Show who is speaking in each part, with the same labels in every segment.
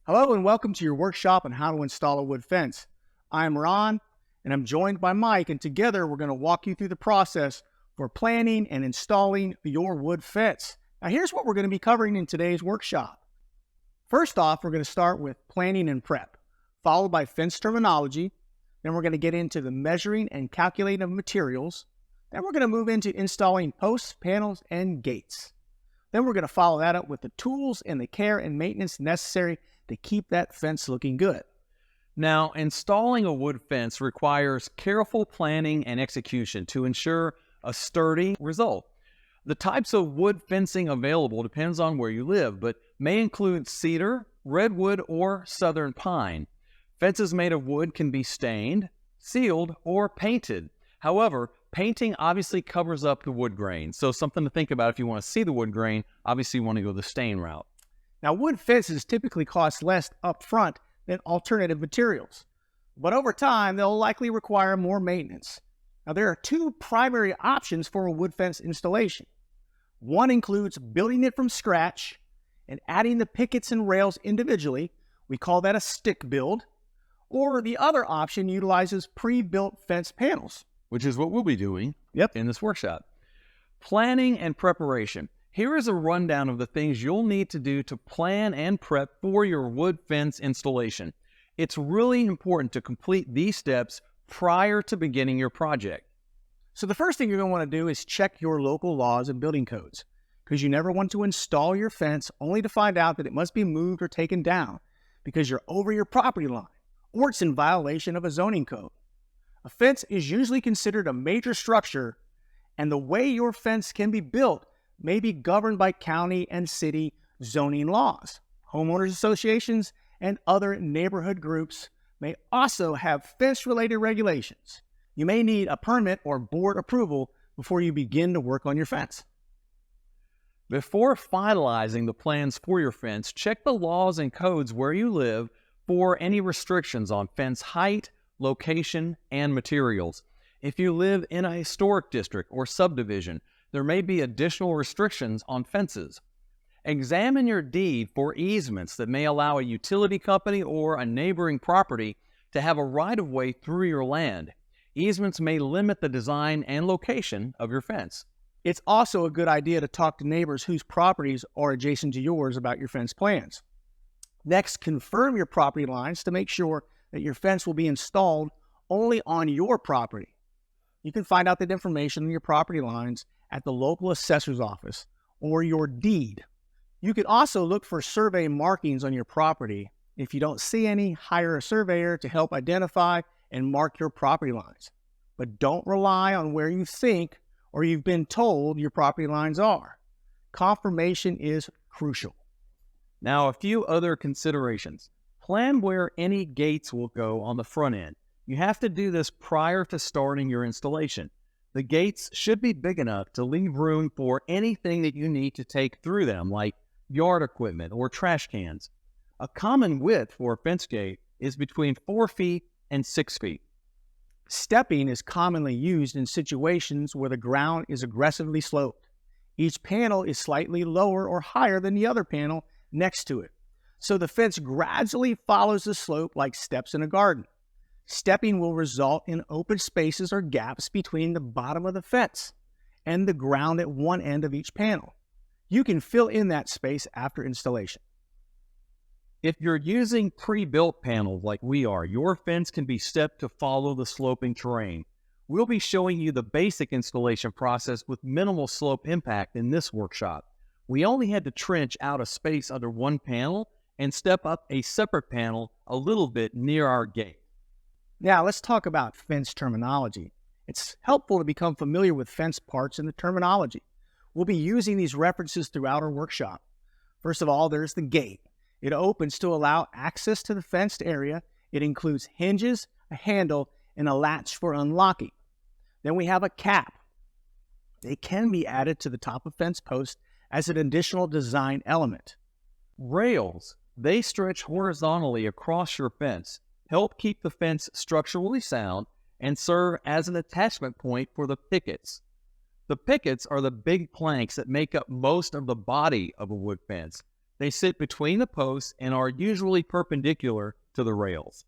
Speaker 1: Hello and welcome to your workshop on how to install a wood fence. I'm Ron and I'm joined by Mike, and together we're going to walk you through the process for planning and installing your wood fence. Now here's what we're going to be covering in today's workshop. First off, we're going to start with planning and prep, followed by fence terminology. Then we're going to get into the measuring and calculating of materials. Then we're going to move into installing posts, panels, and gates. Then we're going to follow that up with the tools and the care and maintenance necessary to keep that fence looking good.
Speaker 2: Now, installing a wood fence requires careful planning and execution to ensure a sturdy result. The types of wood fencing available depends on where you live, but may include cedar, redwood, or southern pine. Fences made of wood can be stained, sealed, or painted. However, painting obviously covers up the wood grain, so something to think about if you want to see the wood grain. Obviously, you want to go the stain route.
Speaker 1: Now, wood fences typically cost less up front than alternative materials, but over time, they'll likely require more maintenance. Now, there are two primary options for a wood fence installation. One includes building it from scratch and adding the pickets and rails individually. We call that a stick build. Or the other option utilizes pre-built fence panels,
Speaker 2: Which is what we'll be doing in this workshop. Planning and preparation. Here is a rundown of the things you'll need to do to plan and prep for your wood fence installation. It's really important to complete these steps prior to beginning your project.
Speaker 1: So the first thing you're going to want to do is check your local laws and building codes, because you never want to install your fence only to find out that it must be moved or taken down because you're over your property line or it's in violation of a zoning code. A fence is usually considered a major structure, and the way your fence can be built may be governed by county and city zoning laws. Homeowners associations and other neighborhood groups may also have fence-related regulations. You may need a permit or board approval before you begin to work on your fence.
Speaker 2: Before finalizing the plans for your fence, check the laws and codes where you live for any restrictions on fence height, location, and materials. If you live in a historic district or subdivision, there may be additional restrictions on fences. Examine your deed for easements that may allow a utility company or a neighboring property to have a right-of-way through your land. Easements may limit the design and location of your fence.
Speaker 1: It's also a good idea to talk to neighbors whose properties are adjacent to yours about your fence plans. Next, confirm your property lines to make sure that your fence will be installed only on your property. You can find out that information on your property lines at the local assessor's office or your deed. You could also look for survey markings on your property. If you don't see any, hire a surveyor to help identify and mark your property lines. But don't rely on where you think or you've been told your property lines are. Confirmation is crucial.
Speaker 2: Now, a few other considerations. Plan where any gates will go on the front end. You have to do this prior to starting your installation. The gates should be big enough to leave room for anything that you need to take through them, like yard equipment or trash cans. A common width for a fence gate is between 4 feet and 6 feet.
Speaker 1: Stepping is commonly used in situations where the ground is aggressively sloped. Each panel is slightly lower or higher than the other panel next to it, so the fence gradually follows the slope like steps in a garden. Stepping will result in open spaces or gaps between the bottom of the fence and the ground at one end of each panel. You can fill in that space after installation.
Speaker 2: If you're using pre-built panels like we are, your fence can be stepped to follow the sloping terrain. We'll be showing you the basic installation process with minimal slope impact in this workshop. We only had to trench out a space under one panel and step up a separate panel a little bit near our gate.
Speaker 1: Now let's talk about fence terminology. It's helpful to become familiar with fence parts and the terminology. We'll be using these references throughout our workshop. First of all, there's the gate. It opens to allow access to the fenced area. It includes hinges, a handle, and a latch for unlocking. Then we have a cap. It can be added to the top of fence posts as an additional design element.
Speaker 2: Rails. They stretch horizontally across your fence, help keep the fence structurally sound, and serve as an attachment point for the pickets. The pickets are the big planks that make up most of the body of a wood fence. They sit between the posts and are usually perpendicular to the rails.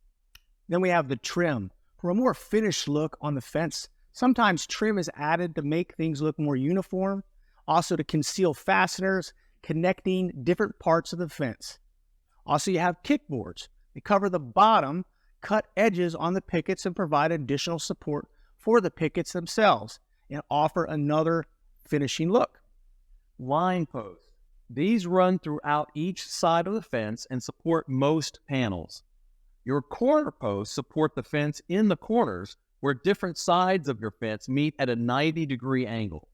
Speaker 1: Then we have the trim. For a more finished look on the fence, sometimes trim is added to make things look more uniform, also to conceal fasteners connecting different parts of the fence. Also, you have kickboards. They cover the bottom, cut edges on the pickets, and provide additional support for the pickets themselves and offer another finishing look.
Speaker 2: Line posts. These run throughout each side of the fence and support most panels. Your corner posts support the fence in the corners where different sides of your fence meet at a 90-degree angle.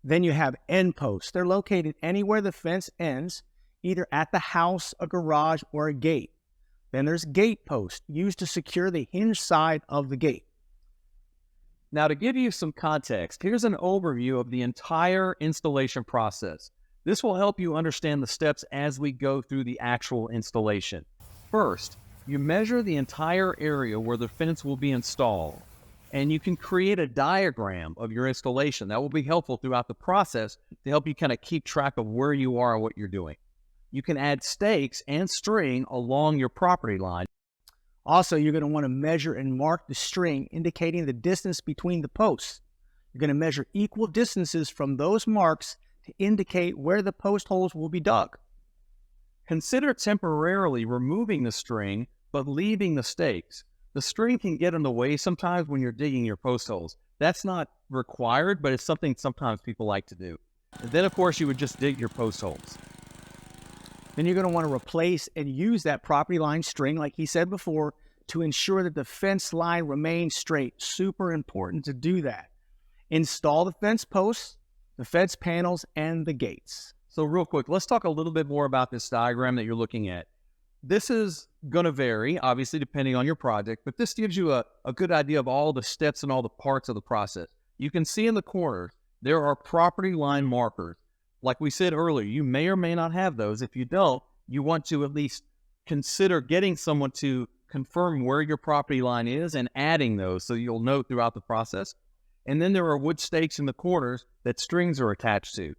Speaker 1: Then you have end posts. They're located anywhere the fence ends, either at the house, a garage, or a gate. Then there's gate posts, used to secure the hinge side of the gate.
Speaker 2: Now, to give you some context, here's an overview of the entire installation process. This will help you understand the steps as we go through the actual installation. First, you measure the entire area where the fence will be installed, and you can create a diagram of your installation. That will be helpful throughout the process to help you kind of keep track of where you are and what you're doing. You can add stakes and string along your property line.
Speaker 1: Also, you're going to want to measure and mark the string, indicating the distance between the posts. You're going to measure equal distances from those marks to indicate where the post holes will be dug.
Speaker 2: Consider temporarily removing the string, but leaving the stakes. The string can get in the way sometimes when you're digging your post holes. That's not required, but it's something sometimes people like to do. And then, of course, you would just dig your post holes.
Speaker 1: Then you're going to want to replace and use that property line string, like he said before, to ensure that the fence line remains straight. Super important to do that. Install the fence posts, the fence panels, and the gates.
Speaker 2: So real quick, let's talk a little bit more about this diagram that you're looking at. This is going to vary, obviously, depending on your project, but this gives you a good idea of all the steps and all the parts of the process. You can see in the corners, there are property line markers. Like we said earlier, you may or may not have those. If you don't, you want to at least consider getting someone to confirm where your property line is and adding those so you'll know throughout the process. And then there are wood stakes in the corners that strings are attached to.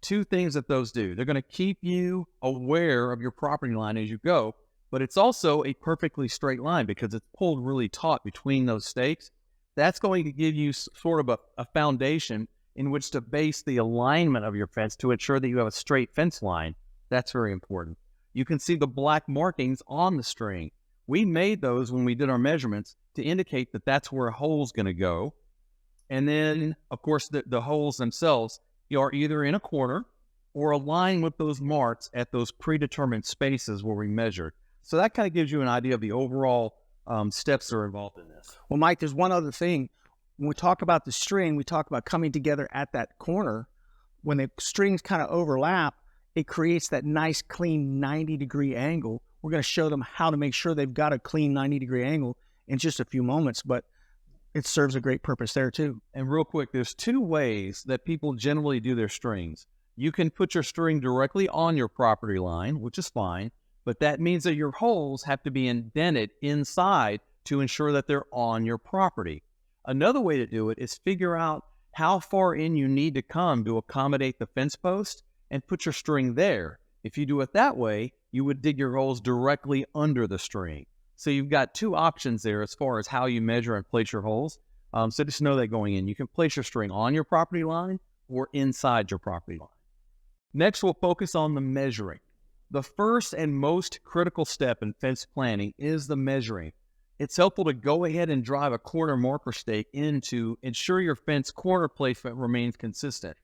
Speaker 2: Two things that those do. They're going to keep you aware of your property line as you go, but it's also a perfectly straight line because it's pulled really taut between those stakes. That's going to give you sort of a foundation in which to base the alignment of your fence to ensure that you have a straight fence line. That's very important. You can see the black markings on the string. We made those when we did our measurements to indicate that that's where a hole's going to go. And then, of course, the holes themselves are either in a corner or aligned with those marks at those predetermined spaces where we measured. So that kind of gives you an idea of the overall steps that are involved in this.
Speaker 1: Well, Mike, there's one other thing. When we talk about the string, we talk about coming together at that corner. When the strings kind of overlap, it creates that nice, clean 90-degree angle. We're going to show them how to make sure they've got a clean 90-degree angle in just a few moments, but it serves a great purpose there too.
Speaker 2: And real quick, there's two ways that people generally do their strings. You can put your string directly on your property line, which is fine, but that means that your holes have to be indented inside to ensure that they're on your property. Another way to do it is figure out how far in you need to come to accommodate the fence post and put your string there. If you do it that way, you would dig your holes directly under the string. So you've got two options there as far as how you measure and place your holes. So just know that going in. You can place your string on your property line or inside your property line. Next, we'll focus on the measuring. The first and most critical step in fence planning is the measuring. It's helpful to go ahead and drive a corner marker stake in to ensure your fence corner placement remains consistent.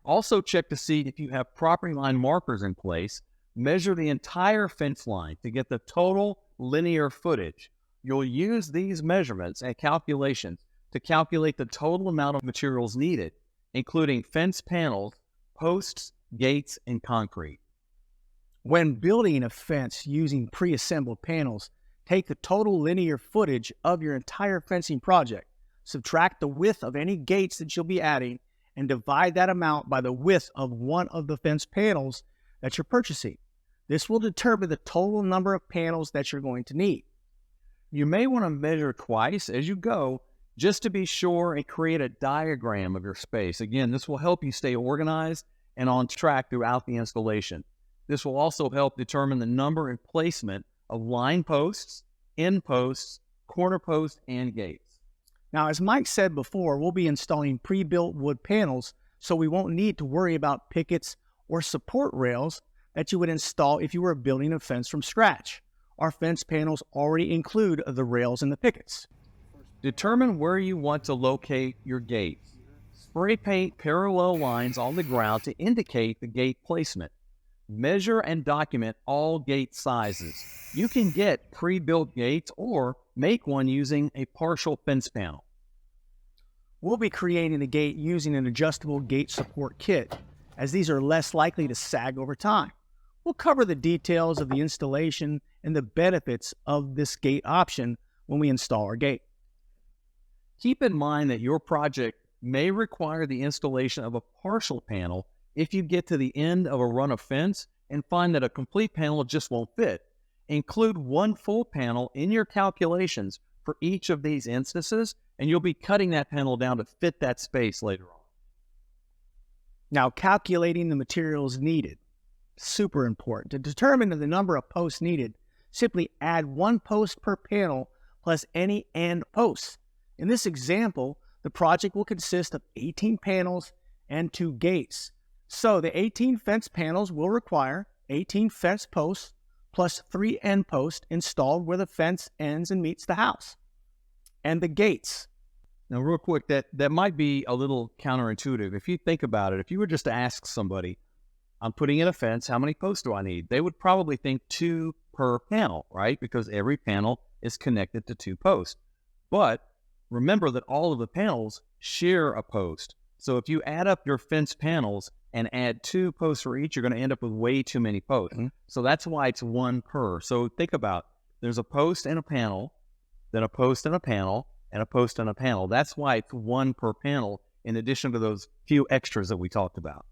Speaker 2: Also check to see if you have property line markers in place. Measure the entire fence line to get the total linear footage. You'll use these measurements and calculations to calculate the total amount of materials needed, including fence panels, posts, gates, and concrete.
Speaker 1: When building a fence using pre-assembled panels, take the total linear footage of your entire fencing project, subtract the width of any gates that you'll be adding, and divide that amount by the width of one of the fence panels that you're purchasing. This will determine the total number of panels that you're going to need. You may want to measure twice as you go just to be sure and create a diagram of your space. Again, this will help you stay organized and on track throughout the installation.
Speaker 2: This will also help determine the number and placement of line posts, end posts, corner posts, and gates.
Speaker 1: Now, as Mike said before, we'll be installing pre-built wood panels, so we won't need to worry about pickets or support rails that you would install if you were building a fence from scratch. Our fence panels already include the rails and the pickets.
Speaker 2: Determine where you want to locate your gates. Spray paint parallel lines on the ground to indicate the gate placement. Measure and document all gate sizes. You can get pre-built gates or make one using a partial fence panel.
Speaker 1: We'll be creating a gate using an adjustable gate support kit, as these are less likely to sag over time. We'll cover the details of the installation and the benefits of this gate option when we install our gate.
Speaker 2: Keep in mind that your project may require the installation of a partial panel if you get to the end of a run of fence and find that a complete panel just won't fit. Include one full panel in your calculations for each of these instances, and you'll be cutting that panel down to fit that space later on.
Speaker 1: Now, calculating the materials needed. Super important. To determine the number of posts needed, simply add one post per panel plus any end posts. In this example, the project will consist of 18 panels and 2 gates. So the 18 fence panels will require 18 fence posts plus 3 end posts installed where the fence ends and meets the house. And the gates.
Speaker 2: Now, real quick, that might be a little counterintuitive. If you think about it, if you were just to ask somebody, I'm putting in a fence, how many posts do I need? They would probably think 2 per panel, right? Because every panel is connected to 2 posts. But remember that all of the panels share a post. So if you add up your fence panels and add 2 posts for each, you're going to end up with way too many posts. So that's why it's 1 per. So think about, there's a post and a panel, then a post and a panel, and a post and a panel. That's why it's 1 per panel, in addition to those few extras that we talked about.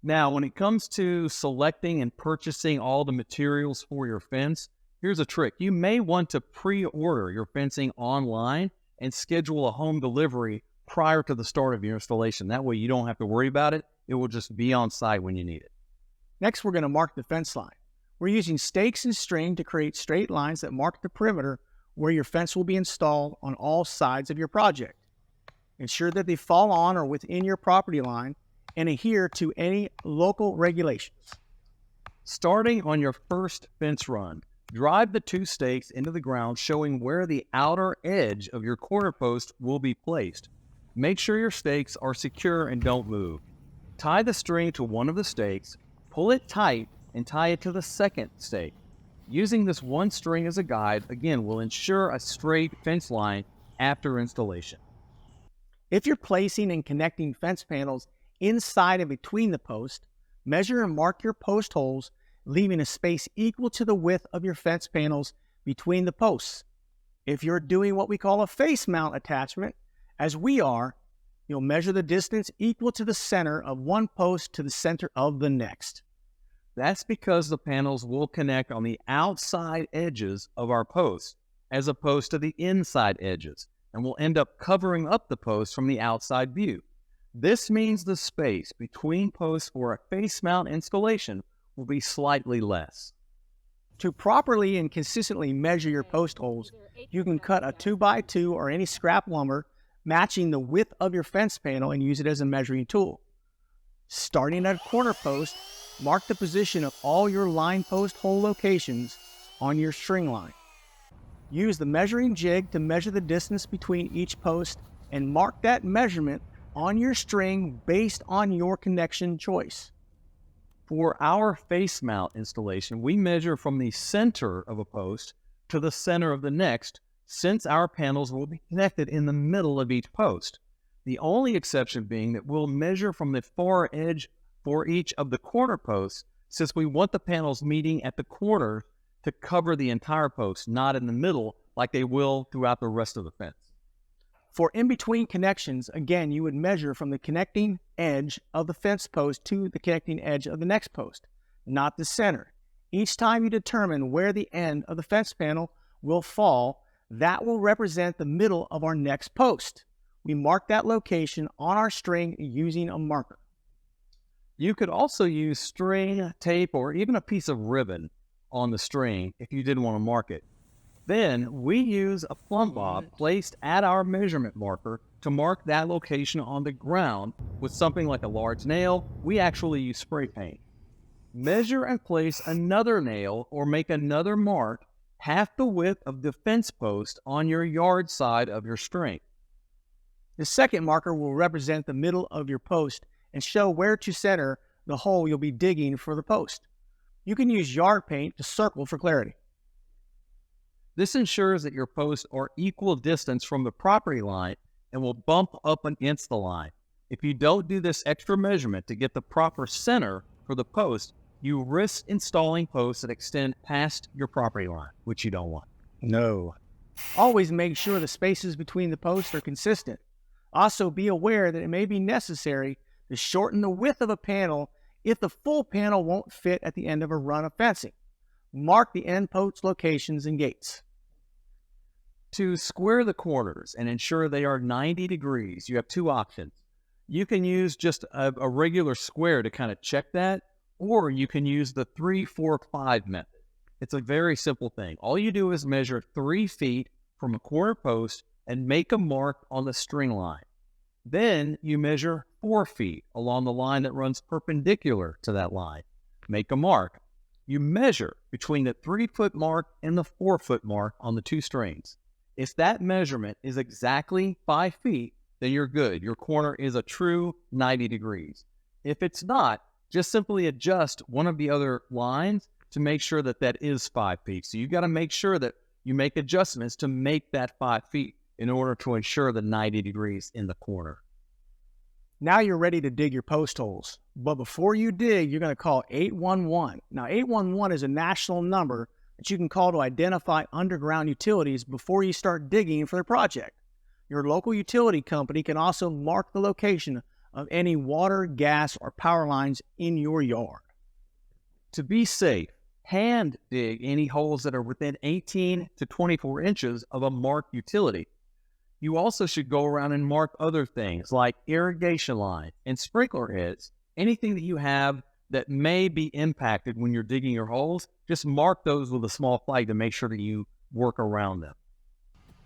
Speaker 2: Now, when it comes to selecting and purchasing all the materials for your fence, here's a trick. You may want to pre-order your fencing online and schedule a home delivery prior to the start of your installation. That way you don't have to worry about it. It will just be on site when you need it.
Speaker 1: Next, we're going to mark the fence line. We're using stakes and string to create straight lines that mark the perimeter where your fence will be installed on all sides of your project. Ensure that they fall on or within your property line and adhere to any local regulations.
Speaker 2: Starting on your first fence run, drive the 2 stakes into the ground, showing where the outer edge of your corner post will be placed. Make sure your stakes are secure and don't move. Tie the string to one of the stakes, pull it tight, and tie it to the second stake. Using this one string as a guide, again, will ensure a straight fence line after installation.
Speaker 1: If you're placing and connecting fence panels inside and between the posts, measure and mark your post holes, leaving a space equal to the width of your fence panels between the posts. If you're doing what we call a face mount attachment, as we are, you'll measure the distance equal to the center of one post to the center of the next.
Speaker 2: That's because the panels will connect on the outside edges of our posts as opposed to the inside edges, and will end up covering up the posts from the outside view. This means the space between posts for a face mount installation will be slightly less.
Speaker 1: To properly and consistently measure your post holes, you can cut a 2x2 or any scrap lumber matching the width of your fence panel and use it as a measuring tool. Starting at a corner post, mark the position of all your line post hole locations on your string line. Use the measuring jig to measure the distance between each post and mark that measurement on your string based on your connection choice.
Speaker 2: For our face mount installation, we measure from the center of a post to the center of the next, since our panels will be connected in the middle of each post. The only exception being that we'll measure from the far edge for each of the corner posts, since we want the panels meeting at the corner to cover the entire post, not in the middle like they will throughout the rest of the fence.
Speaker 1: For in-between connections, again, you would measure from the connecting edge of the fence post to the connecting edge of the next post, not the center. Each time you determine where the end of the fence panel will fall, that will represent the middle of our next post. We mark that location on our string using a marker.
Speaker 2: You could also use string, tape, or even a piece of ribbon on the string if you didn't want to mark it. Then we use a plumb bob placed at our measurement marker to mark that location on the ground with something like a large nail. We actually use spray paint. Measure and place another nail or make another mark half the width of the fence post on your yard side of your string.
Speaker 1: The second marker will represent the middle of your post and show where to center the hole you'll be digging for the post. You can use yard paint to circle for clarity.
Speaker 2: This ensures that your posts are equal distance from the property line and will bump up against the line. If you don't do this extra measurement to get the proper center for the post, you risk installing posts that extend past your property line, which you don't want.
Speaker 1: No. Always make sure the spaces between the posts are consistent. Also be aware that it may be necessary to shorten the width of a panel if the full panel won't fit at the end of a run of fencing. Mark the end post locations and gates.
Speaker 2: To square the corners and ensure they are 90 degrees, you have two options. You can use just a regular square to kind of check that, or you can use the 3, 4, 5 method. It's a very simple thing. All you do is measure 3 feet from a corner post and make a mark on the string line. Then you measure 4 feet along the line that runs perpendicular to that line. Make a mark. You measure between the 3-foot mark and the 4-foot mark on the two strings. If that measurement is exactly 5 feet, then you're good. Your corner is a true 90 degrees. If it's not, just simply adjust one of the other lines to make sure that that is 5 feet. So you've got to make sure that you make adjustments to make that 5 feet in order to ensure the 90 degrees in the corner.
Speaker 1: Now you're ready to dig your post holes. But before you dig, you're going to call 811. Now 811 is a national number that you can call to identify underground utilities before you start digging for the project. Your local utility company can also mark the location of any water, gas, or power lines in your yard.
Speaker 2: To be safe, hand dig any holes that are within 18 to 24 inches of a marked utility. You also should go around and mark other things like irrigation line and sprinkler heads. Anything that you have that may be impacted when you're digging your holes, just mark those with a small flag to make sure that you work around them.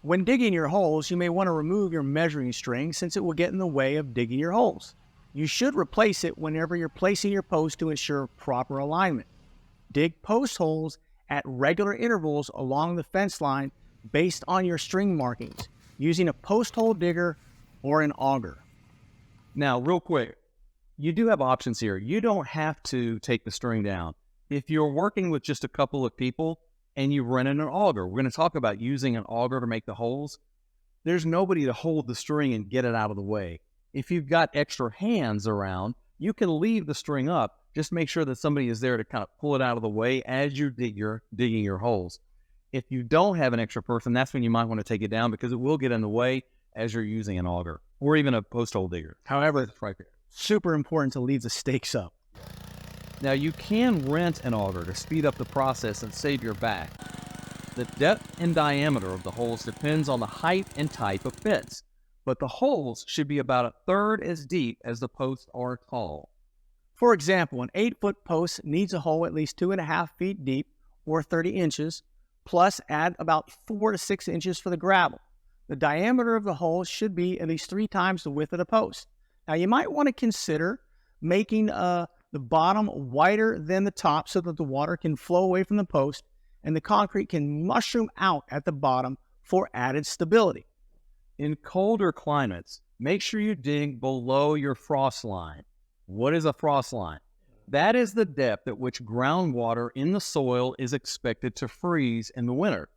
Speaker 1: When digging your holes, you may want to remove your measuring string since it will get in the way of digging your holes. You should replace it whenever you're placing your post to ensure proper alignment. Dig post holes at regular intervals along the fence line based on your string markings, using a post hole digger or an auger.
Speaker 2: Now, real quick, you do have options here. You don't have to take the string down. If you're working with just a couple of people and you rent an auger, we're going to talk about using an auger to make the holes. There's nobody to hold the string and get it out of the way. If you've got extra hands around, you can leave the string up. Just make sure that somebody is there to kind of pull it out of the way as you're digging your holes. If you don't have an extra person, that's when you might want to take it down because it will get in the way as you're using an auger or even a post hole digger.
Speaker 1: However, it's right there. Super important to leave the stakes up.
Speaker 2: Now, you can rent an auger to speed up the process and save your back. The depth and diameter of the holes depends on the height and type of fence, but the holes should be about 1/3 as deep as the posts are tall.
Speaker 1: For example, an 8-foot post needs a hole at least 2.5 feet deep or 30 inches, plus add about 4 to 6 inches for the gravel. The diameter of the hole should be at least 3 times the width of the post. Now, you might want to consider making the bottom wider than the top so that the water can flow away from the post and the concrete can mushroom out at the bottom for added stability.
Speaker 2: In colder climates, make sure you dig below your frost line. What is a frost line? That is the depth at which groundwater in the soil is expected to freeze in the winter.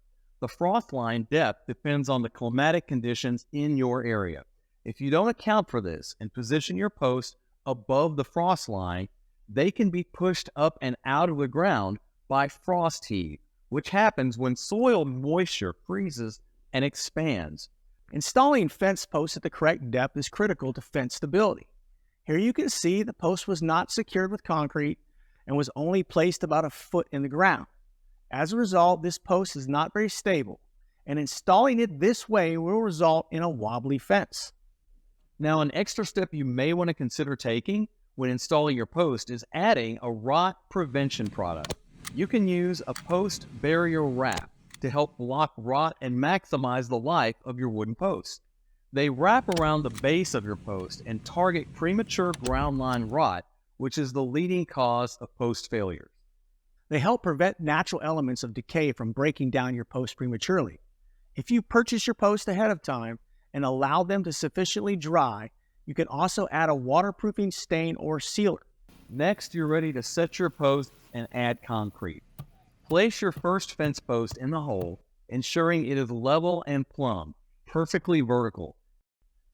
Speaker 2: The frost line depth depends on the climatic conditions in your area. If you don't account for this and position your post above the frost line, they can be pushed up and out of the ground by frost heave, which happens when soil moisture freezes and expands.
Speaker 1: Installing fence posts at the correct depth is critical to fence stability. Here you can see the post was not secured with concrete and was only placed about a foot in the ground. As a result, this post is not very stable, and installing it this way will result in a wobbly fence.
Speaker 2: Now, an extra step you may want to consider taking when installing your post is adding a rot prevention product. You can use a post barrier wrap to help block rot and maximize the life of your wooden post. They wrap around the base of your post and target premature ground line rot, which is the leading cause of post failures.
Speaker 1: They help prevent natural elements of decay from breaking down your post prematurely. If you purchase your posts ahead of time and allow them to sufficiently dry, you can also add a waterproofing stain or sealer.
Speaker 2: Next, you're ready to set your post and add concrete. Place your first fence post in the hole, ensuring it is level and plumb, perfectly vertical.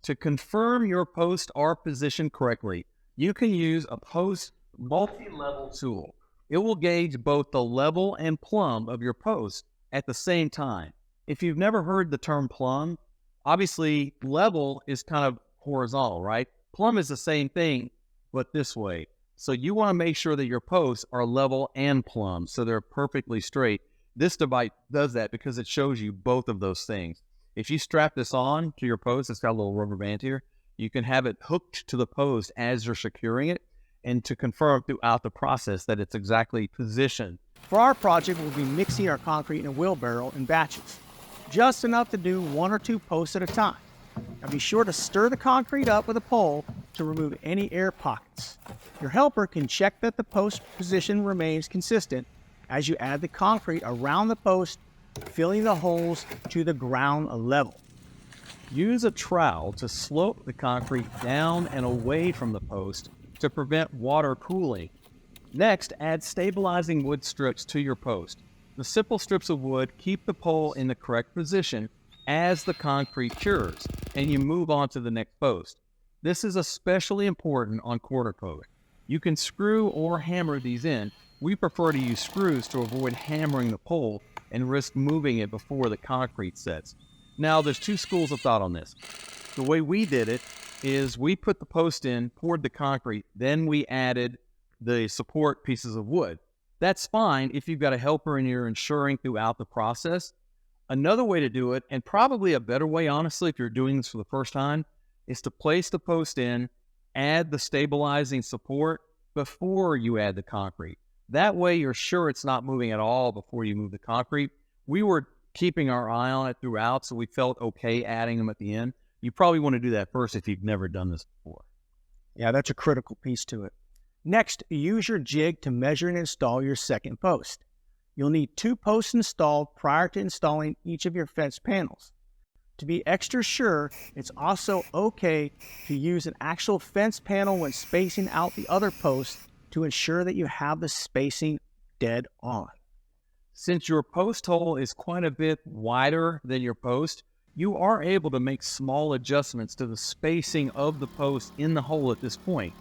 Speaker 2: To confirm your posts are positioned correctly, you can use a post multi-level tool. It will gauge both the level and plumb of your post at the same time. If you've never heard the term plumb, obviously level is kind of horizontal, right? Plumb is the same thing, but this way. So you want to make sure that your posts are level and plumb, so they're perfectly straight. This device does that because it shows you both of those things. If you strap this on to your post, it's got a little rubber band here, you can have it hooked to the post as you're securing it, and to confirm throughout the process that it's exactly positioned.
Speaker 1: For our project, we'll be mixing our concrete in a wheelbarrow in batches, just enough to do 1 or 2 posts at a time. Now be sure to stir the concrete up with a pole to remove any air pockets. Your helper can check that the post position remains consistent as you add the concrete around the post, filling the holes to the ground level.
Speaker 2: Use a trowel to slope the concrete down and away from the post to prevent water pooling. Next, add stabilizing wood strips to your post. The simple strips of wood keep the pole in the correct position as the concrete cures, and you move on to the next post. This is especially important on corner posts. You can screw or hammer these in. We prefer to use screws to avoid hammering the pole and risk moving it before the concrete sets. Now, there's 2 schools of thought on this. The way we did it is we put the post in, poured the concrete, then we added the support pieces of wood. That's fine if you've got a helper and you're ensuring throughout the process. Another way to do it, and probably a better way, honestly, if you're doing this for the first time, is to place the post in, add the stabilizing support before you add the concrete. That way you're sure it's not moving at all before you move the concrete. We were keeping our eye on it throughout, so we felt okay adding them at the end. You probably want to do that first if you've never done this before.
Speaker 1: Yeah, that's a critical piece to it. Next, use your jig to measure and install your second post. You'll need 2 posts installed prior to installing each of your fence panels. To be extra sure, it's also okay to use an actual fence panel when spacing out the other posts to ensure that you have the spacing dead on.
Speaker 2: Since your post hole is quite a bit wider than your post, you are able to make small adjustments to the spacing of the post in the hole at this point.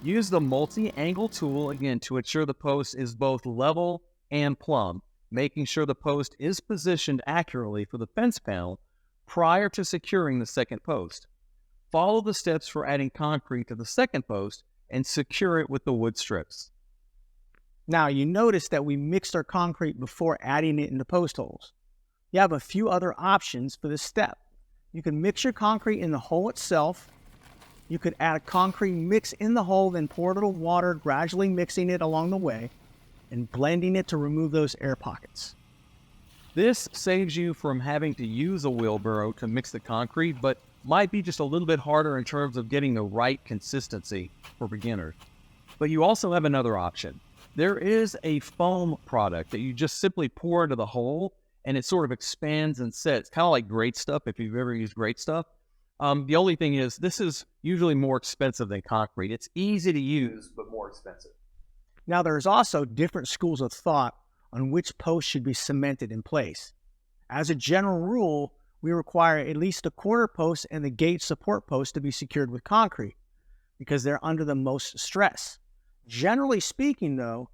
Speaker 2: Use the multi-angle tool again to ensure the post is both level and plumb, making sure the post is positioned accurately for the fence panel prior to securing the second post. Follow the steps for adding concrete to the second post and secure it with the wood strips.
Speaker 1: Now, you notice that we mixed our concrete before adding it into post holes. You have a few other options for this step. You can mix your concrete in the hole itself. You could add a concrete mix in the hole, then pour a little water, gradually mixing it along the way and blending it to remove those air pockets.
Speaker 2: This saves you from having to use a wheelbarrow to mix the concrete, but might be just a little bit harder in terms of getting the right consistency for beginners. But you also have another option. There is a foam product that you just simply pour into the hole and it sort of expands and sets, kind of like Great Stuff if you've ever used Great Stuff. The only thing is this is usually more expensive than concrete. It's easy to use, but more expensive.
Speaker 1: Now, there's also different schools of thought on which post should be cemented in place. As a general rule, we require at least the corner post and the gate support post to be secured with concrete because they're under the most stress. Generally speaking, though,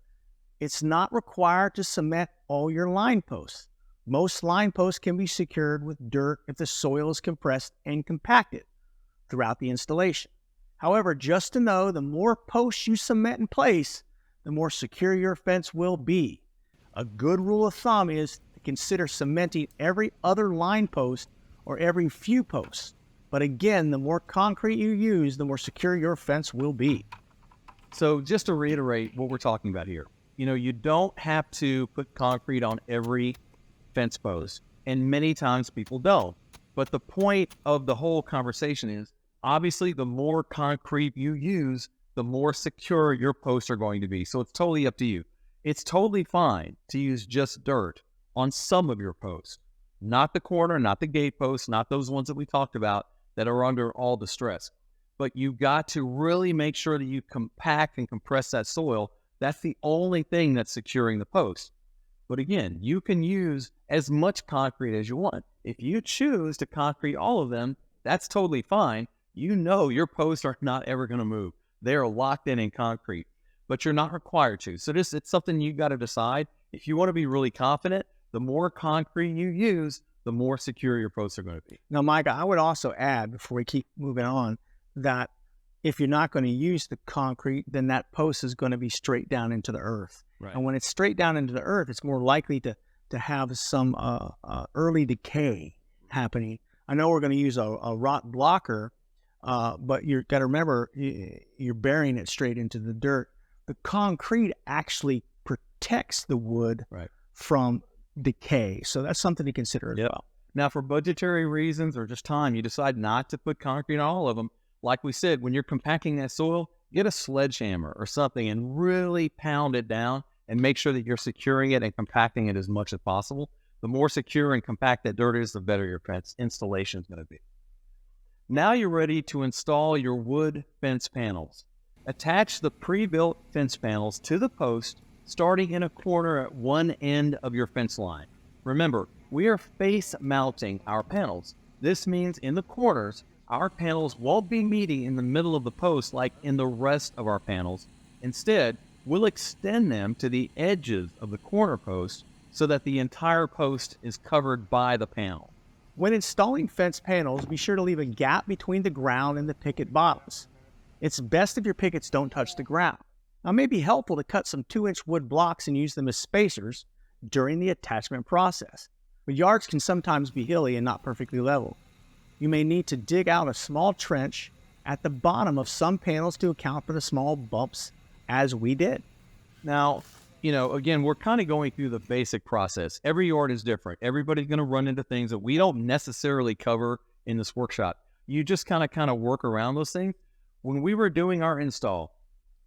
Speaker 1: it's not required to cement all your line posts. Most line posts can be secured with dirt if the soil is compressed and compacted throughout the installation. However, just to know, the more posts you cement in place, the more secure your fence will be. A good rule of thumb is to consider cementing every other line post or every few posts. But again, the more concrete you use, the more secure your fence will be.
Speaker 2: So just to reiterate what we're talking about here, you don't have to put concrete on every fence post, and many times people don't. But the point of the whole conversation is, obviously, the more concrete you use, the more secure your posts are going to be. So it's totally up to you. It's totally fine to use just dirt on some of your posts, not the corner, not the gate posts, not those ones that we talked about that are under all the stress. But you've got to really make sure that you compact and compress that soil. That's the only thing that's securing the post. But again, you can use as much concrete as you want. If you choose to concrete all of them, that's totally fine. Your posts are not ever going to move. They are locked in concrete, but you're not required to. So it's something you got to decide. If you want to be really confident, the more concrete you use, the more secure your posts are going to be.
Speaker 1: Now, Micah, I would also add, before we keep moving on, that if you're not going to use the concrete, then that post is going to be straight down into the earth.
Speaker 2: Right.
Speaker 1: And when it's straight down into the earth, it's more likely to have some early decay happening. I know we're going to use a rot blocker, but you've got to remember, you're burying it straight into the dirt. The concrete actually protects the wood from decay. So that's something to consider as well.
Speaker 2: Now, for budgetary reasons or just time, you decide not to put concrete on all of them. Like we said, when you're compacting that soil, get a sledgehammer or something and really pound it down and make sure that you're securing it and compacting it as much as possible. The more secure and compact that dirt is, the better your fence installation is going to be. Now you're ready to install your wood fence panels. Attach the pre-built fence panels to the post, starting in a corner at one end of your fence line. Remember, we are face mounting our panels. This means in the corners, our panels won't be meeting in the middle of the post like in the rest of our panels. Instead, we'll extend them to the edges of the corner post so that the entire post is covered by the panel.
Speaker 1: When installing fence panels, be sure to leave a gap between the ground and the picket bottoms. It's best if your pickets don't touch the ground. Now, it may be helpful to cut some 2-inch wood blocks and use them as spacers during the attachment process. But yards can sometimes be hilly and not perfectly level. You may need to dig out a small trench at the bottom of some panels to account for the small bumps, as we did.
Speaker 2: Now, again, we're kind of going through the basic process. Every yard is different. Everybody's going to run into things that we don't necessarily cover in this workshop. You just kind of work around those things. When we were doing our install,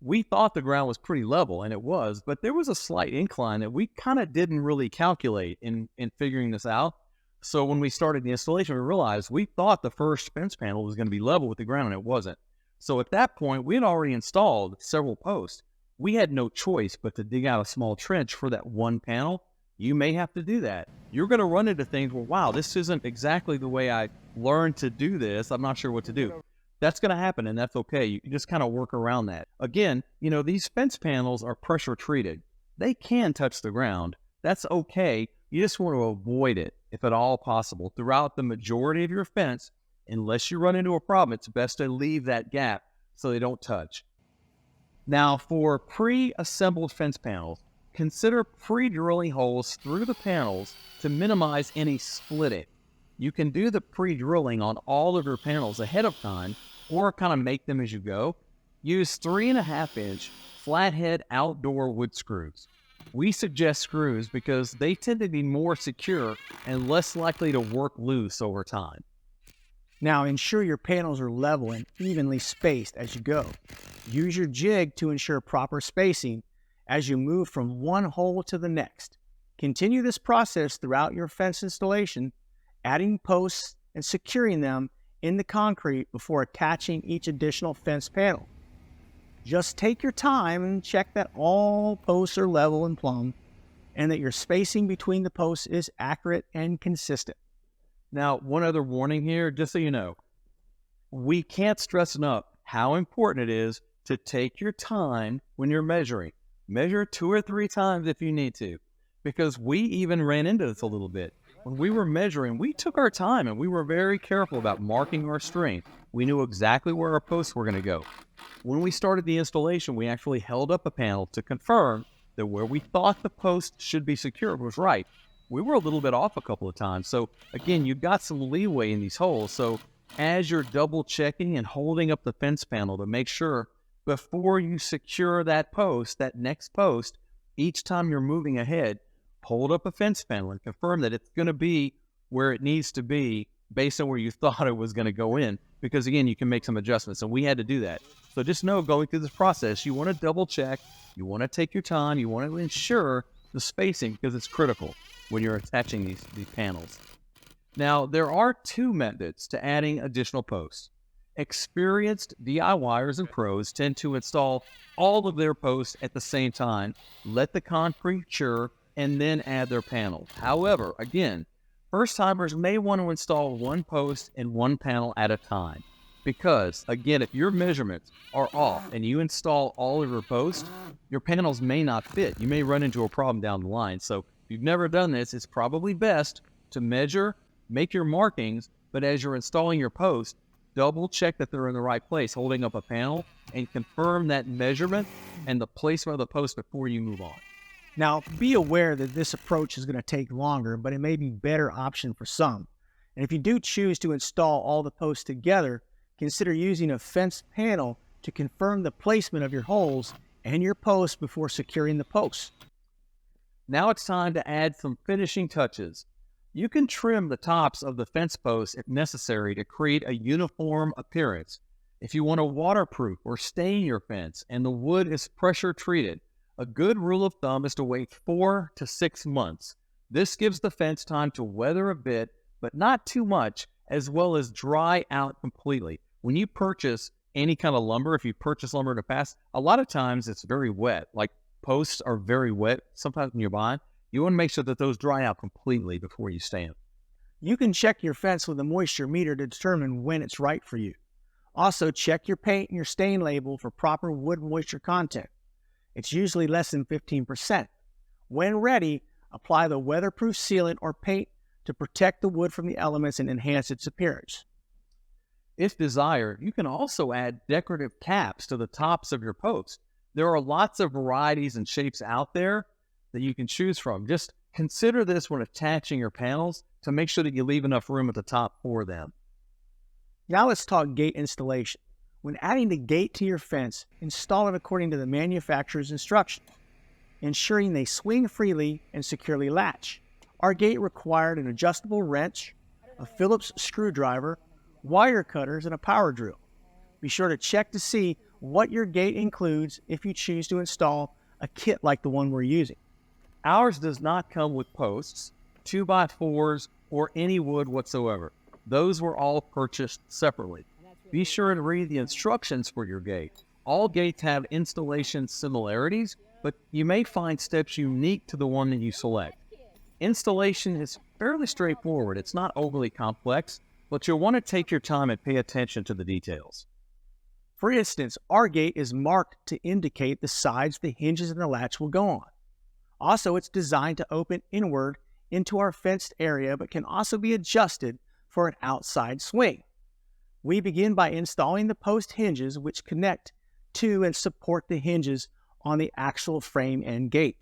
Speaker 2: we thought the ground was pretty level, and it was, but there was a slight incline that we kind of didn't really calculate in figuring this out. So when we started the installation, we realized we thought the first fence panel was going to be level with the ground, and it wasn't. So at that point, we had already installed several posts. We had no choice but to dig out a small trench for that one panel. You may have to do that. You're going to run into things where, wow, this isn't exactly the way I learned to do this. I'm not sure what to do. That's going to happen, and that's okay. You can just kind of work around that. Again, these fence panels are pressure treated. They can touch the ground. That's okay. You just want to avoid it, if at all possible, throughout the majority of your fence. Unless you run into a problem, it's best to leave that gap so they don't touch. Now, for pre-assembled fence panels, consider pre-drilling holes through the panels to minimize any splitting. You can do the pre-drilling on all of your panels ahead of time or kind of make them as you go. Use 3.5-inch flathead outdoor wood screws. We suggest screws because they tend to be more secure and less likely to work loose over time.
Speaker 1: Now, ensure your panels are level and evenly spaced as you go. Use your jig to ensure proper spacing as you move from one hole to the next. Continue this process throughout your fence installation, adding posts and securing them in the concrete before attaching each additional fence panel. Just take your time and check that all posts are level and plumb, and that your spacing between the posts is accurate and consistent.
Speaker 2: Now, one other warning here, just so you know, we can't stress enough how important it is to take your time when you're measuring. Measure 2 or 3 times if you need to, because we even ran into this a little bit. When we were measuring, we took our time and we were very careful about marking our string. We knew exactly where our posts were going to go. When we started the installation, we actually held up a panel to confirm that where we thought the post should be secured was right. We were a little bit off a couple of times. So again, you've got some leeway in these holes. So as you're double checking and holding up the fence panel to make sure, before you secure that post, that next post, each time you're moving ahead, hold up a fence panel and confirm that it's going to be where it needs to be based on where you thought it was going to go in. Because again, you can make some adjustments, and we had to do that. So just know, going through this process, you want to double check, you want to take your time, you want to ensure the spacing, because it's critical when you're attaching these panels. Now, there are two methods to adding additional posts. Experienced DIYers and pros tend to install all of their posts at the same time, let the concrete cure, and then add their panel. However, again, first-timers may want to install one post and one panel at a time. Because, again, if your measurements are off and you install all of your posts, your panels may not fit. You may run into a problem down the line. So if you've never done this, it's probably best to measure, make your markings, but as you're installing your post, double check that they're in the right place, holding up a panel, and confirm that measurement and the placement of the post before you move on.
Speaker 1: Now, be aware that this approach is going to take longer, but it may be a better option for some. And if you do choose to install all the posts together, consider using a fence panel to confirm the placement of your holes and your posts before securing the posts.
Speaker 2: Now it's time to add some finishing touches. You can trim the tops of the fence posts if necessary to create a uniform appearance. If you want to waterproof or stain your fence and the wood is pressure treated, a good rule of thumb is to wait 4 to 6 months. This gives the fence time to weather a bit, but not too much, as well as dry out completely. When you purchase any kind of lumber, if you purchase lumber in the past, a lot of times it's very wet. Like posts are very wet. Sometimes when you're buying, you want to make sure that those dry out completely before you stain.
Speaker 1: You can check your fence with a moisture meter to determine when it's right for you. Also, check your paint and your stain label for proper wood moisture content. It's usually less than 15%. When ready, apply the weatherproof sealant or paint to protect the wood from the elements and enhance its appearance.
Speaker 2: If desired, you can also add decorative caps to the tops of your posts. There are lots of varieties and shapes out there that you can choose from. Just consider this when attaching your panels to make sure that you leave enough room at the top for them.
Speaker 1: Now let's talk gate installation. When adding the gate to your fence, install it according to the manufacturer's instructions, ensuring they swing freely and securely latch. Our gate required an adjustable wrench, a Phillips screwdriver, wire cutters, and a power drill. Be sure to check to see what your gate includes if you choose to install a kit like the one we're using.
Speaker 2: Ours does not come with posts, 2x4s, or any wood whatsoever. Those were all purchased separately. Be sure to read the instructions for your gate. All gates have installation similarities, but you may find steps unique to the one that you select. Installation is fairly straightforward. It's not overly complex, but you'll want to take your time and pay attention to the details.
Speaker 1: For instance, our gate is marked to indicate the sides the hinges and the latch will go on. Also, it's designed to open inward into our fenced area, but can also be adjusted for an outside swing. We begin by installing the post hinges, which connect to and support the hinges on the actual frame and gate.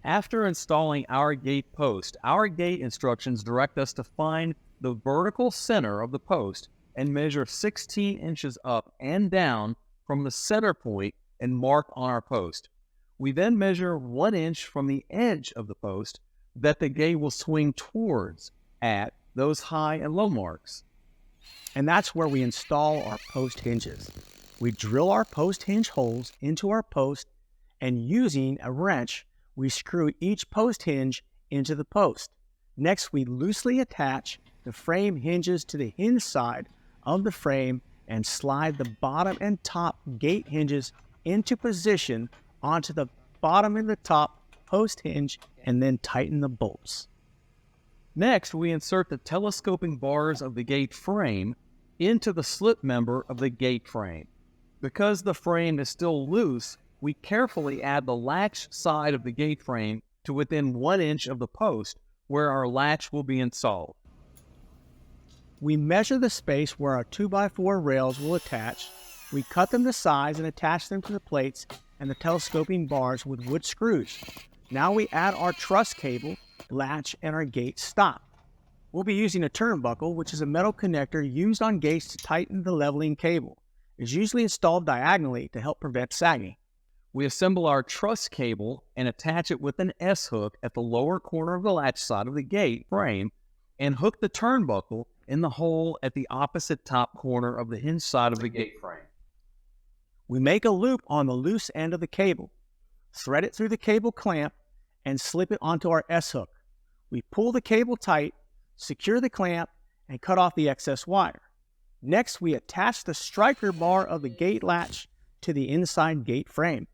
Speaker 2: After installing our gate post, our gate instructions direct us to find the vertical center of the post and measure 16 inches up and down from the center point and mark on our post. We then measure 1 inch from the edge of the post that the gate will swing towards at those high and low marks.
Speaker 1: And that's where we install our post hinges. We drill our post hinge holes into our post, and using a wrench, we screw each post hinge into the post. Next, we loosely attach the frame hinges to the hinge side of the frame and slide the bottom and top gate hinges into position onto the bottom and the top post hinge, and then tighten the bolts.
Speaker 2: Next, we insert the telescoping bars of the gate frame into the slip member of the gate frame. Because the frame is still loose, we carefully add the latch side of the gate frame to within 1 inch of the post where our latch will be installed.
Speaker 1: We measure the space where our 2x4 rails will attach. We cut them to size and attach them to the plates and the telescoping bars with wood screws. Now we add our truss cable, latch, and our gate stop. We'll be using a turnbuckle, which is a metal connector used on gates to tighten the leveling cable. is usually installed diagonally to help prevent sagging.
Speaker 2: We assemble our truss cable and attach it with an S-hook at the lower corner of the latch side of the gate frame and hook the turnbuckle in the hole at the opposite top corner of the hinge side of the gate frame.
Speaker 1: We make a loop on the loose end of the cable, thread it through the cable clamp, and slip it onto our S-hook. We pull the cable tight, secure the clamp, and cut off the excess wire. Next, we attach the striker bar of the gate latch to the inside gate frame.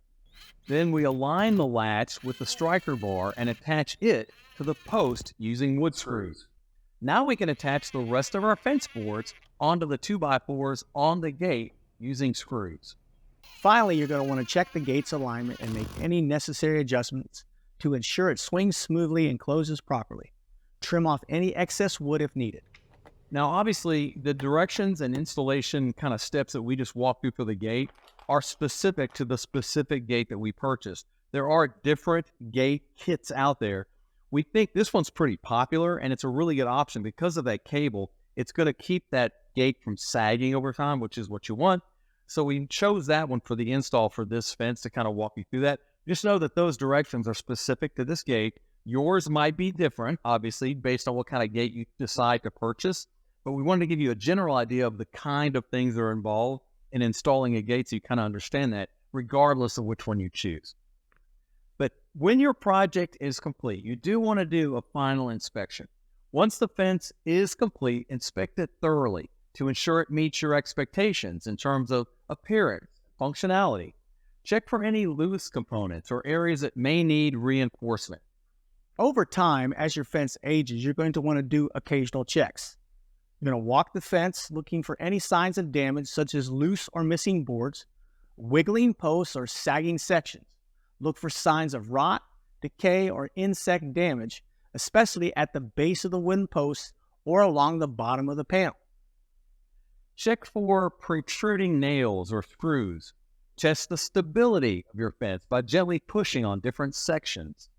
Speaker 2: Then we align the latch with the striker bar and attach it to the post using wood screws. Now we can attach the rest of our fence boards onto the 2x4s on the gate using screws.
Speaker 1: Finally, you're going to want to check the gate's alignment and make any necessary adjustments to ensure it swings smoothly and closes properly. Trim off any excess wood if needed.
Speaker 2: Now, obviously, the directions and installation kind of steps that we just walked through for the gate are specific to the specific gate that we purchased. There are different gate kits out there. We think this one's pretty popular, and it's a really good option because of that cable. It's going to keep that gate from sagging over time, which is what you want. So we chose that one for the install for this fence to kind of walk you through that. Just know that those directions are specific to this gate. Yours might be different, obviously, based on what kind of gate you decide to purchase. But we wanted to give you a general idea of the kind of things that are involved in installing a gate so you kind of understand that, regardless of which one you choose. But when your project is complete, you do want to do a final inspection. Once the fence is complete, inspect it thoroughly to ensure it meets your expectations in terms of appearance, functionality. Check for any loose components or areas that may need reinforcement.
Speaker 1: Over time, as your fence ages, you're going to want to do occasional checks. You're going to walk the fence looking for any signs of damage, such as loose or missing boards, wiggling posts, or sagging sections. Look for signs of rot, decay, or insect damage, especially at the base of the wooden posts or along the bottom of the panel.
Speaker 2: Check for protruding nails or screws. Test the stability of your fence by gently pushing on different sections.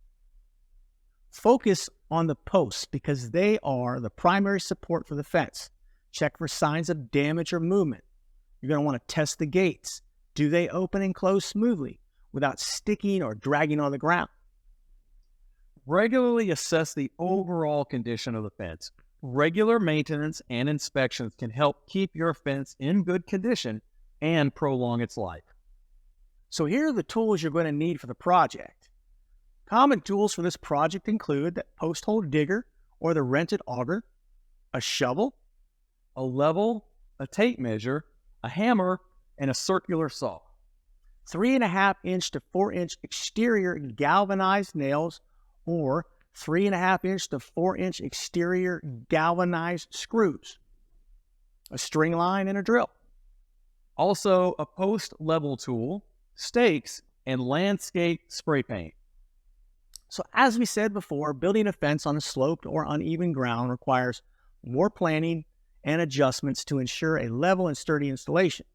Speaker 1: Focus on the posts because they are the primary support for the fence. Check for signs of damage or movement. You're going to want to test the gates. Do they open and close smoothly without sticking or dragging on the ground?
Speaker 2: Regularly assess the overall condition of the fence. Regular maintenance and inspections can help keep your fence in good condition and prolong its life.
Speaker 1: So here are the tools you're going to need for the project. Common tools for this project include the post hole digger or the rented auger, a shovel,
Speaker 2: A level, a tape measure, a hammer, and a circular saw.
Speaker 1: 3.5 inch to 4 inch exterior galvanized nails or 3.5 inch to 4 inch exterior galvanized screws, a string line, and a drill.
Speaker 2: Also, a post level tool, stakes, and landscape spray paint.
Speaker 1: So as we said before, building a fence on a sloped or uneven ground requires more planning and adjustments to ensure a level and sturdy installation.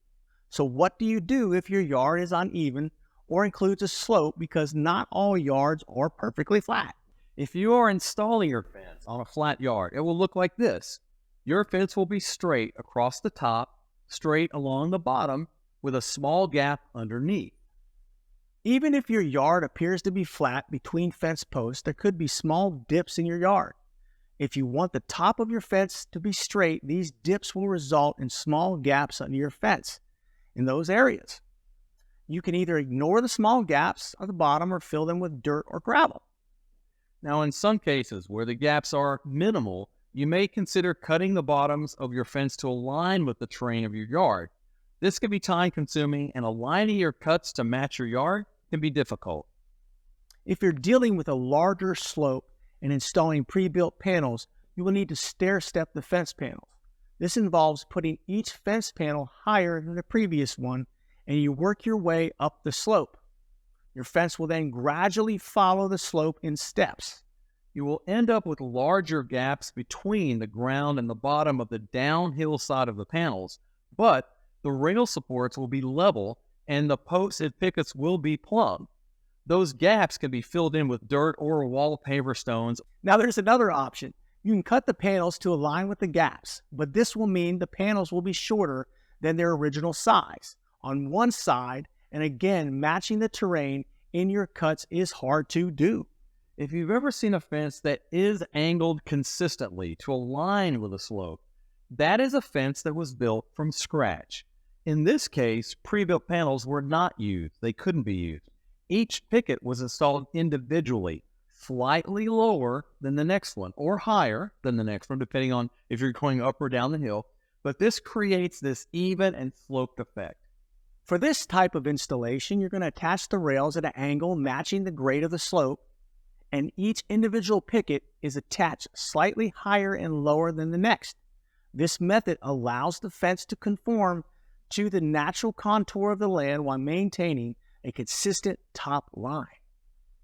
Speaker 1: So what do you do if your yard is uneven or includes a slope, because not all yards are perfectly flat?
Speaker 2: If you are installing your fence on a flat yard, it will look like this. Your fence will be straight across the top, straight along the bottom, with a small gap underneath.
Speaker 1: Even if your yard appears to be flat between fence posts, there could be small dips in your yard. If you want the top of your fence to be straight, these dips will result in small gaps under your fence in those areas. You can either ignore the small gaps at the bottom or fill them with dirt or gravel.
Speaker 2: Now, in some cases where the gaps are minimal, you may consider cutting the bottoms of your fence to align with the terrain of your yard. This can be time-consuming, and aligning your cuts to match your yard can be difficult.
Speaker 1: If you're dealing with a larger slope and installing pre-built panels, you will need to stair-step the fence panels. This involves putting each fence panel higher than the previous one, and you work your way up the slope. Your fence will then gradually follow the slope in steps.
Speaker 2: You will end up with larger gaps between the ground and the bottom of the downhill side of the panels, but the rail supports will be level and the posts and pickets will be plumb. Those gaps can be filled in with dirt or wallpaper stones.
Speaker 1: Now there's another option. You can cut the panels to align with the gaps, but this will mean the panels will be shorter than their original size on one side, and again, matching the terrain in your cuts is hard to do.
Speaker 2: If you've ever seen a fence that is angled consistently to align with a slope, that is a fence that was built from scratch. In this case, pre-built panels were not used. They couldn't be used. Each picket was installed individually, slightly lower than the next one or higher than the next one, depending on if you're going up or down the hill. But this creates this even and sloped effect.
Speaker 1: For this type of installation, you're going to attach the rails at an angle matching the grade of the slope, and each individual picket is attached slightly higher and lower than the next. This method allows the fence to conform to the natural contour of the land while maintaining a consistent top line.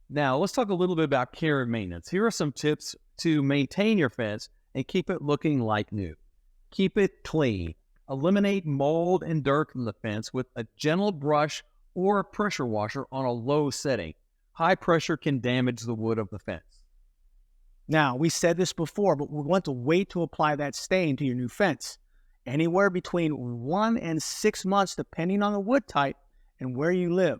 Speaker 2: Now, let's talk a little bit about care and maintenance. Here are some tips to maintain your fence and keep it looking like new. Keep it clean. Eliminate mold and dirt from the fence with a gentle brush or a pressure washer on a low setting. High pressure can damage the wood of the fence.
Speaker 1: Now, we said this before, but we want to wait to apply that stain to your new fence. Anywhere between 1 and 6 months, depending on the wood type and where you live.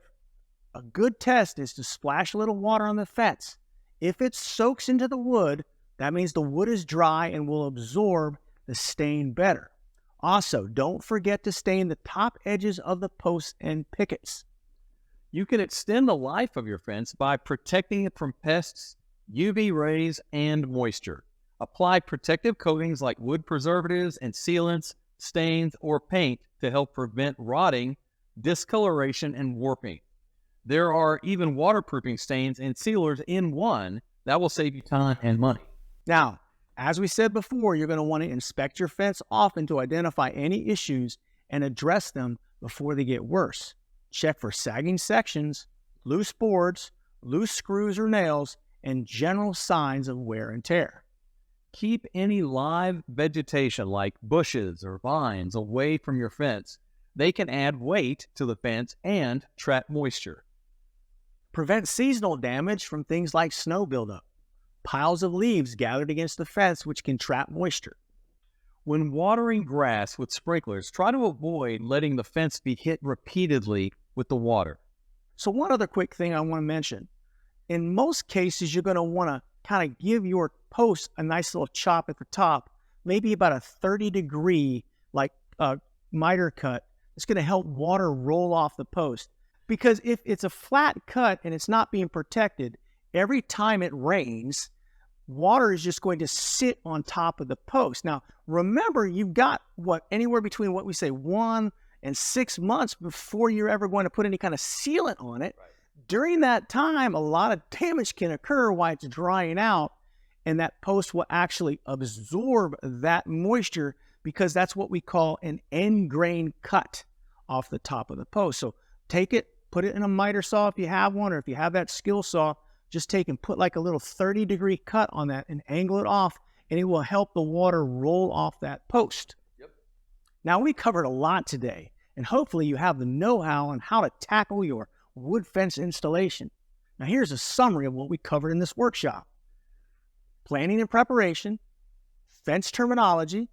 Speaker 1: A good test is to splash a little water on the fence. If it soaks into the wood, that means the wood is dry and will absorb the stain better. Also, don't forget to stain the top edges of the posts and pickets.
Speaker 2: You can extend the life of your fence by protecting it from pests, UV rays, and moisture. Apply protective coatings like wood preservatives and sealants, stains, or paint to help prevent rotting, discoloration, and warping. There are even waterproofing stains and sealers in one that will save you time and money.
Speaker 1: Now, as we said before, you're going to want to inspect your fence often to identify any issues and address them before they get worse. Check for sagging sections, loose boards, loose screws or nails, and general signs of wear and tear.
Speaker 2: Keep any live vegetation like bushes or vines away from your fence. They can add weight to the fence and trap moisture.
Speaker 1: Prevent seasonal damage from things like snow buildup, piles of leaves gathered against the fence which can trap moisture.
Speaker 2: When watering grass with sprinklers, try to avoid letting the fence be hit repeatedly with the water.
Speaker 1: So one other quick thing I want to mention. In most cases, you're going to want to kind of give your post a nice little chop at the top, maybe about a 30-degree miter cut. It's going to help water roll off the post. Because if it's a flat cut and it's not being protected, every time it rains, water is just going to sit on top of the post. Now, remember, you've got anywhere between what we say 1 and 6 months before you're ever going to put any kind of sealant on it.
Speaker 2: Right.
Speaker 1: During that time, a lot of damage can occur while it's drying out, and that post will actually absorb that moisture because that's what we call an end grain cut off the top of the post. So take it, put it in a miter saw if you have one, or if you have that skill saw, just take and put like a little 30-degree cut on that and angle it off, and it will help the water roll off that post.
Speaker 2: Yep.
Speaker 1: Now, we covered a lot today, and hopefully you have the know-how on how to tackle your wood fence installation. Now, here's a summary of what we covered in this workshop. Planning and preparation, fence terminology,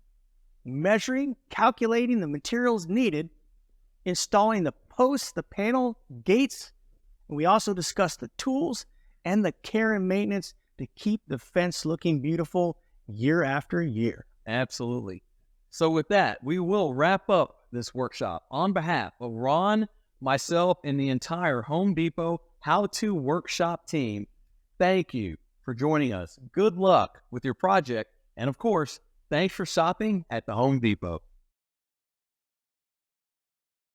Speaker 1: measuring, calculating the materials needed, installing the posts, the panel, gates, and we also discussed the tools and the care and maintenance to keep the fence looking beautiful year after year.
Speaker 2: Absolutely. So with that, we will wrap up this workshop. On behalf of Ron, myself, and the entire Home Depot How-To Workshop team, thank you for joining us. Good luck with your project. And of course, thanks for shopping at the Home Depot.